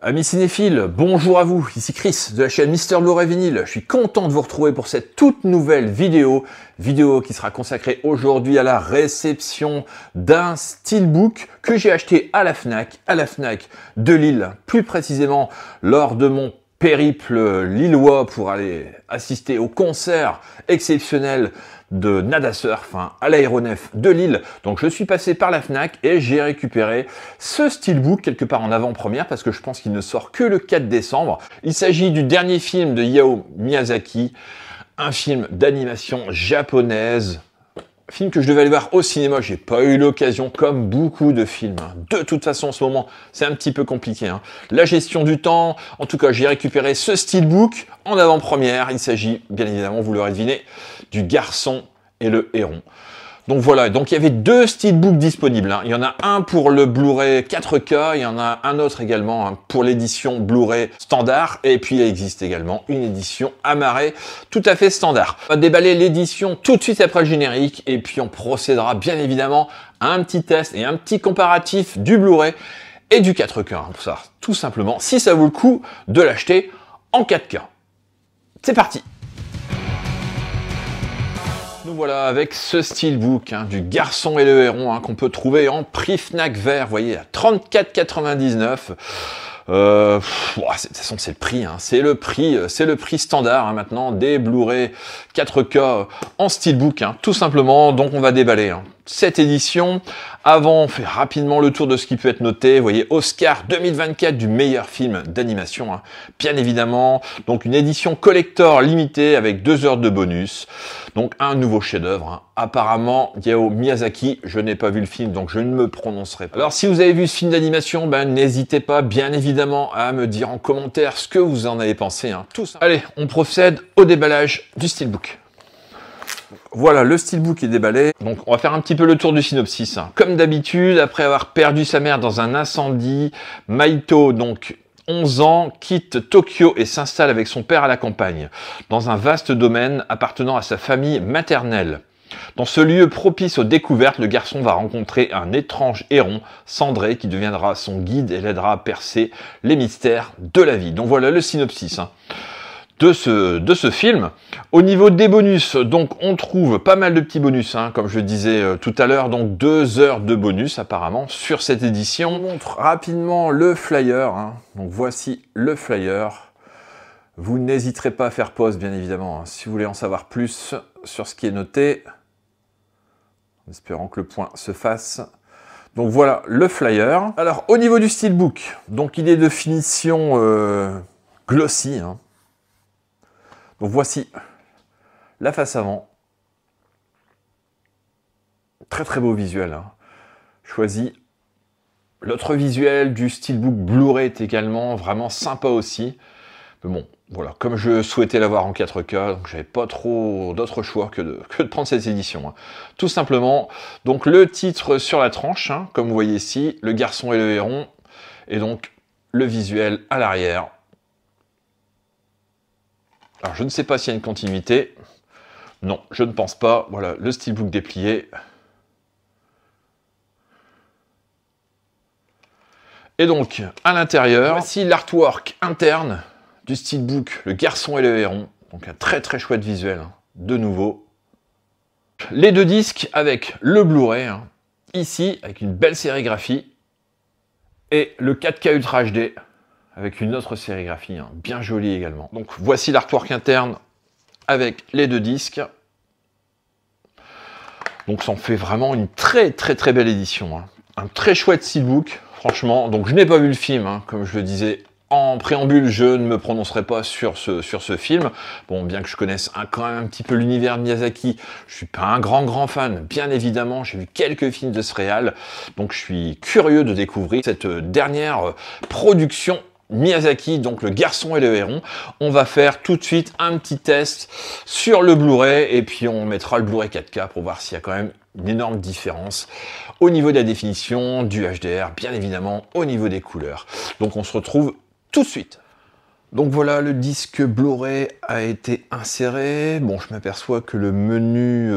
Amis cinéphiles, bonjour à vous, ici Chris de la chaîne Mister Blu-ray Vinyl. Je suis content de vous retrouver pour cette toute nouvelle vidéo qui sera consacrée aujourd'hui à la réception d'un steelbook que j'ai acheté à la FNAC de Lille, plus précisément lors de mon périple lillois pour aller assister au concert exceptionnel de Nada Surf à l'aéronef de Lille. Donc je suis passé par la FNAC et j'ai récupéré ce steelbook quelque part en avant-première parce que je pense qu'il ne sort que le 4 décembre. Il s'agit du dernier film de Hayao Miyazaki, un film d'animation japonaise. Film que je devais aller voir au cinéma, j'ai pas eu l'occasion, comme beaucoup de films. De toute façon, en ce moment, c'est un petit peu compliqué. La gestion du temps, en tout cas, j'ai récupéré ce steelbook en avant-première. Il s'agit, bien évidemment, vous l'aurez deviné, du Garçon et le Héron. Donc voilà, donc il y avait deux steelbooks disponibles. Il y en a un pour le Blu-ray 4K, il y en a un autre également pour l'édition Blu-ray standard, et puis il existe également une édition amarrée tout à fait standard. On va déballer l'édition tout de suite après le générique, et puis on procédera bien évidemment à un petit test et un petit comparatif du Blu-ray et du 4K, pour ça, tout simplement, si ça vaut le coup de l'acheter en 4K. C'est parti! Nous voilà avec ce steelbook du Garçon et le Héron qu'on peut trouver en prix FNAC vert, vous voyez, à 34,99 €. De toute façon c'est le prix, c'est le prix standard maintenant des Blu-ray 4K en steelbook, tout simplement. Donc on va déballer cette édition. Avant, on fait rapidement le tour de ce qui peut être noté. Vous voyez, Oscar 2024 du meilleur film d'animation, bien évidemment. Donc une édition collector limitée avec 2 heures de bonus. Donc un nouveau chef-d'œuvre. Apparemment, Hayao Miyazaki, je n'ai pas vu le film, donc je ne me prononcerai pas. Alors si vous avez vu ce film d'animation, n'hésitez pas, bien évidemment, à me dire en commentaire ce que vous en avez pensé. Tous. Allez, on procède au déballage du steelbook. Voilà, le steelbook est déballé. Donc, on va faire un petit peu le tour du synopsis. Comme d'habitude, après avoir perdu sa mère dans un incendie, Maito, donc 11 ans, quitte Tokyo et s'installe avec son père à la campagne, dans un vaste domaine appartenant à sa famille maternelle. Dans ce lieu propice aux découvertes, le garçon va rencontrer un étrange héron, Cendré, qui deviendra son guide et l'aidera à percer les mystères de la vie. Donc voilà le synopsis de ce film. Au niveau des bonus, donc on trouve pas mal de petits bonus, comme je le disais tout à l'heure, donc 2 heures de bonus apparemment sur cette édition. On montre rapidement le flyer, donc voici le flyer. Vous n'hésiterez pas à faire pause bien évidemment, si vous voulez en savoir plus sur ce qui est noté, en espérant que le point se fasse. Donc voilà le flyer. Alors au niveau du steelbook, donc il est de finition glossy, donc voici la face avant. Très très beau visuel. Choisi. L'autre visuel du steelbook Blu-ray est également vraiment sympa aussi. Mais bon, voilà, comme je souhaitais l'avoir en 4K, donc j'avais pas trop d'autre choix que de prendre cette édition. Tout simplement, donc le titre sur la tranche, comme vous voyez ici, Le Garçon et le Héron, et donc le visuel à l'arrière. Alors, je ne sais pas s'il y a une continuité. Non, je ne pense pas. Voilà, le steelbook déplié. Et donc, à l'intérieur, voici l'artwork interne du steelbook Le Garçon et le Héron. Donc, un très très chouette visuel, de nouveau. Les deux disques avec le Blu-ray, ici, avec une belle sérigraphie. Et le 4K Ultra HD. Avec une autre sérigraphie, bien jolie également. Donc voici l'artwork interne avec les deux disques. Donc ça en fait vraiment une très très très belle édition. Un très chouette steelbook, franchement. Donc je n'ai pas vu le film, comme je le disais en préambule, je ne me prononcerai pas sur ce film. Bon, bien que je connaisse quand même un petit peu l'univers de Miyazaki, je suis pas un grand fan, bien évidemment. J'ai vu quelques films de ce réal, donc je suis curieux de découvrir cette dernière production Miyazaki, donc Le Garçon et le Héron. On va faire tout de suite un petit test sur le Blu-ray et puis on mettra le Blu-ray 4K pour voir s'il y a quand même une énorme différence au niveau de la définition, du HDR, bien évidemment, au niveau des couleurs. Donc on se retrouve tout de suite. Donc voilà, le disque Blu-ray a été inséré. Bon, je m'aperçois que le menu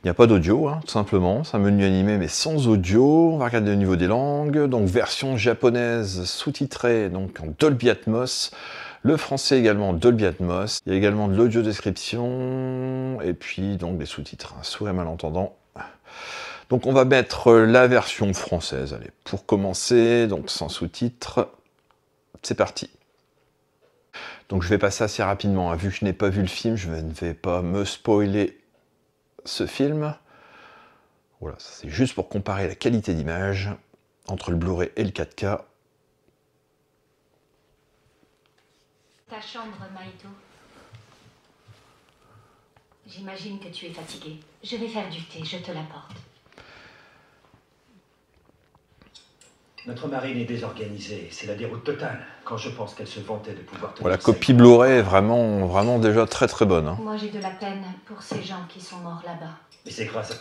Il n'y a pas d'audio, hein, tout simplement. C'est un menu animé, mais sans audio. On va regarder au niveau des langues. Donc, version japonaise sous-titrée donc en Dolby Atmos. Le français également Dolby Atmos. Il y a également de l'audio description. Et puis, donc, des sous-titres. Un sourd et malentendant. Donc, on va mettre la version française. Allez, pour commencer, donc sans sous-titres. C'est parti. Donc, je vais passer assez rapidement. Vu que je n'ai pas vu le film, je ne vais pas me spoiler ce film. Voilà, c'est juste pour comparer la qualité d'image entre le Blu-ray et le 4K. Ta chambre, Maito. J'imagine que tu es fatigué. Je vais faire du thé, je te l'apporte. Notre marine est désorganisée, c'est la déroute totale. Quand je pense qu'elle se vantait de pouvoir tenir Voilà, la copie Blu-ray est vraiment déjà très bonne. Hein. Moi j'ai de la peine pour ces gens qui sont morts là-bas. Mais c'est grâce à...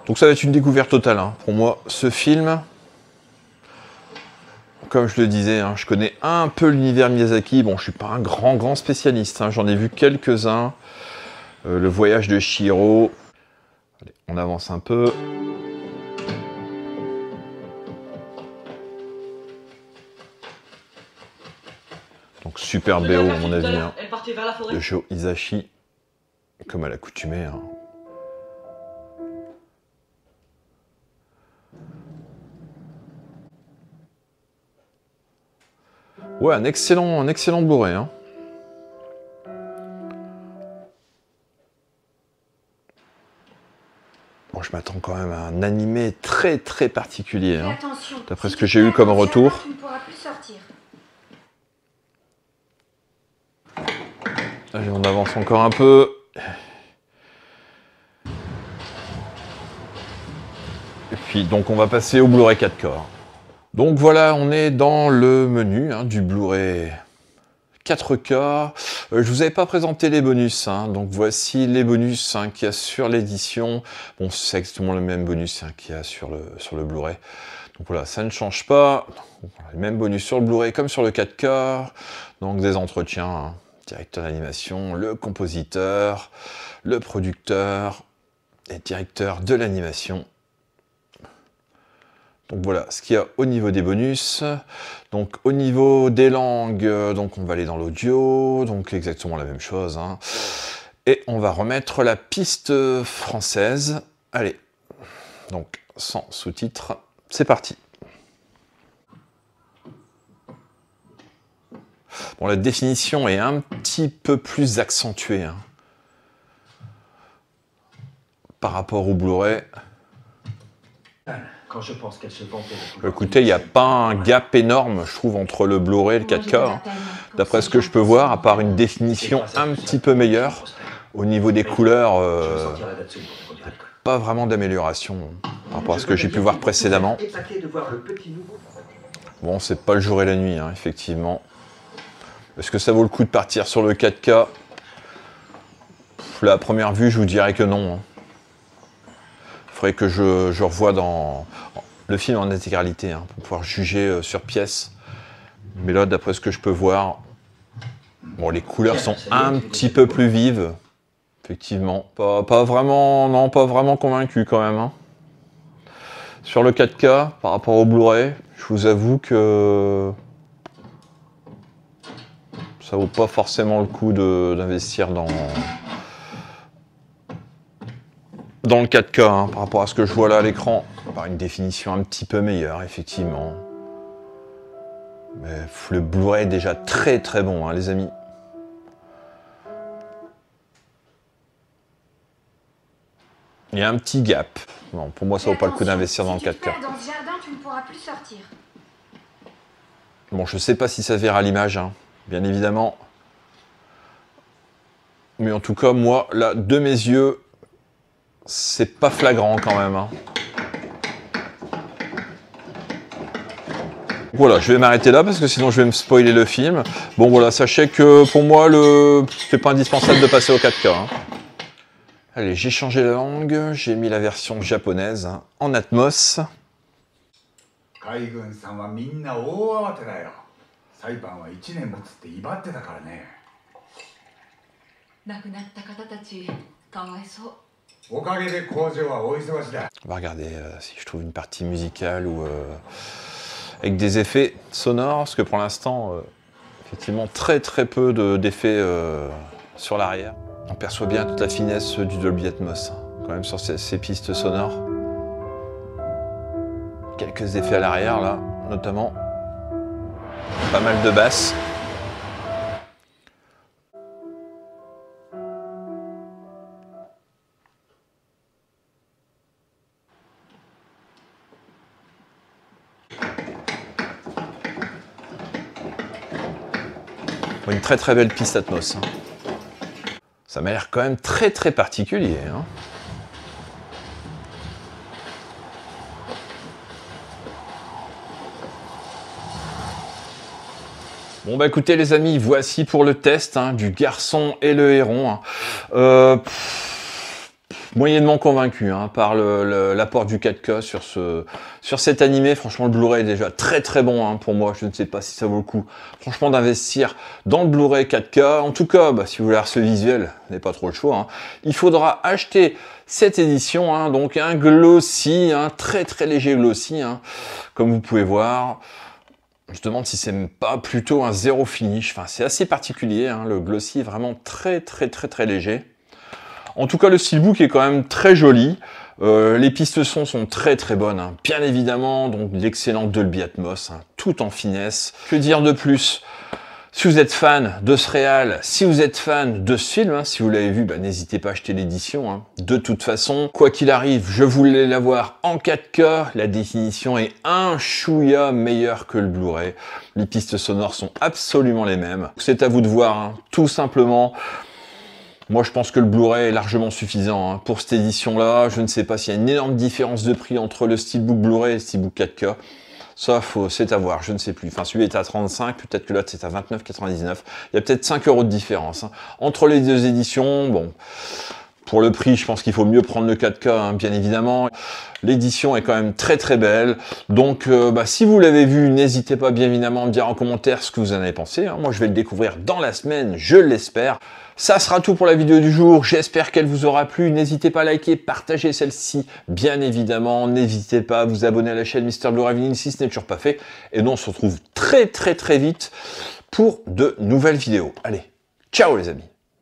Donc ça va être une découverte totale. Hein. Pour moi, ce film, comme je le disais, hein, je connais un peu l'univers Miyazaki. Bon, je suis pas un grand spécialiste. Hein. J'en ai vu quelques-uns. Le voyage de Chihiro. Allez, on avance un peu. Donc super BO à mon avis, hein, de Joe Hisaishi, comme à l'accoutumée. Hein. Ouais, un excellent Blu-ray. Hein. Bon, je m'attends quand même à un animé très particulier, hein, d'après ce que j'ai eu comme retour. Allez, on avance encore un peu. Et puis, donc, on va passer au Blu-ray 4K. Donc voilà, on est dans le menu hein, du Blu-ray 4K. Je vous avais pas présenté les bonus, hein, donc voici les bonus hein, qu'il y a sur l'édition. Bon, c'est exactement le même bonus hein, qu'il y a sur le Blu-ray. Donc voilà, ça ne change pas. Les mêmes bonus sur le Blu-ray comme sur le 4K. Donc des entretiens. Hein. Directeur d'animation, le compositeur, le producteur et directeur de l'animation. Donc voilà ce qu'il y a au niveau des bonus. Donc au niveau des langues, donc on va aller dans l'audio, donc exactement la même chose. Hein. Et on va remettre la piste française. Allez, donc sans sous-titres, c'est parti. Bon, la définition est un petit peu plus accentuée hein, par rapport au Blu-ray. Quand je pense qu'elle se vantait de pouvoir... Écoutez, il n'y a pas un gap énorme, je trouve, entre le Blu-ray et le 4K. Hein. D'après ce que je peux voir, à part une définition un petit peu meilleure, au niveau des couleurs, pas vraiment d'amélioration par rapport à ce que j'ai pu voir précédemment. Bon, c'est pas le jour et la nuit, hein, effectivement. Est-ce que ça vaut le coup de partir sur le 4K? La première vue, je vous dirais que non. Hein. Il faudrait que je revoie dans le film en intégralité hein, pour pouvoir juger sur pièce. Mais là, d'après ce que je peux voir, bon, les couleurs sont un petit peu plus vives. Effectivement. Pas vraiment convaincu quand même. Hein. Sur le 4K, par rapport au Blu-ray, je vous avoue que ça vaut pas forcément le coup d'investir dans le 4K hein, par rapport à ce que je vois là à l'écran. Par une définition un petit peu meilleure, effectivement. Mais le Blu-ray est déjà très bon, hein, les amis. Il y a un petit gap. Bon, pour moi, ça vaut pas le coup d'investir dans le 4K. Dans ce jardin, tu ne pourras plus sortir. Bon, je sais pas si ça se verra à l'image, hein, bien évidemment. Mais en tout cas, moi, là, de mes yeux, c'est pas flagrant quand même. Hein. Voilà, je vais m'arrêter là parce que sinon je vais me spoiler le film. Bon voilà, sachez que pour moi, c'est pas indispensable de passer au 4K. Hein. Allez, j'ai changé la langue, j'ai mis la version japonaise hein, en Atmos. On va regarder si je trouve une partie musicale ou avec des effets sonores, parce que pour l'instant, effectivement, très peu d'effets sur l'arrière. On perçoit bien toute la finesse du Dolby Atmos, quand même, sur ces pistes sonores. Quelques effets à l'arrière, là, notamment. Pas mal de basses. Une très belle piste Atmos. Ça m'a l'air quand même très particulier. Hein. Bon bah écoutez les amis, voici pour le test du Garçon et le Héron. Moyennement convaincu par l'apport du 4K sur cet animé. Franchement, le Blu-ray est déjà très bon pour moi. Je ne sais pas si ça vaut le coup, franchement, d'investir dans le Blu-ray 4K. En tout cas, si vous voulez voir ce visuel, vous n'avez pas trop le choix. Il faudra acheter cette édition, donc un glossy, très léger glossy, comme vous pouvez voir. Je demande si c'est pas plutôt un zéro finish. Enfin, c'est assez particulier. Le glossy est vraiment très léger. En tout cas, le steelbook est quand même très joli. Les pistes son sont très bonnes. Bien évidemment, donc l'excellent Dolby Atmos, tout en finesse. Que dire de plus? Si vous êtes fan de ce réal, si vous êtes fan de ce film, si vous l'avez vu, n'hésitez pas à acheter l'édition. De toute façon, quoi qu'il arrive, je voulais l'avoir en 4K. La définition est un chouïa meilleure que le Blu-ray. Les pistes sonores sont absolument les mêmes. C'est à vous de voir, tout simplement. Moi, je pense que le Blu-ray est largement suffisant pour cette édition-là. Je ne sais pas s'il y a une énorme différence de prix entre le steelbook Blu-ray et le steelbook 4K. Ça, c'est à voir, je ne sais plus. Enfin, celui est à 35, peut-être que l'autre c'est à 29,99. Il y a peut-être 5 € de différence. Entre les deux éditions, bon, pour le prix, je pense qu'il faut mieux prendre le 4K, bien évidemment. L'édition est quand même très belle. Donc, si vous l'avez vu, n'hésitez pas bien évidemment à me dire en commentaire ce que vous en avez pensé. Moi, je vais le découvrir dans la semaine, je l'espère. Ça sera tout pour la vidéo du jour. J'espère qu'elle vous aura plu. N'hésitez pas à liker, partager celle-ci, bien évidemment. N'hésitez pas à vous abonner à la chaîne Mister Blu-ray Vinyl si ce n'est toujours pas fait. Et nous, on se retrouve très vite pour de nouvelles vidéos. Allez, ciao les amis!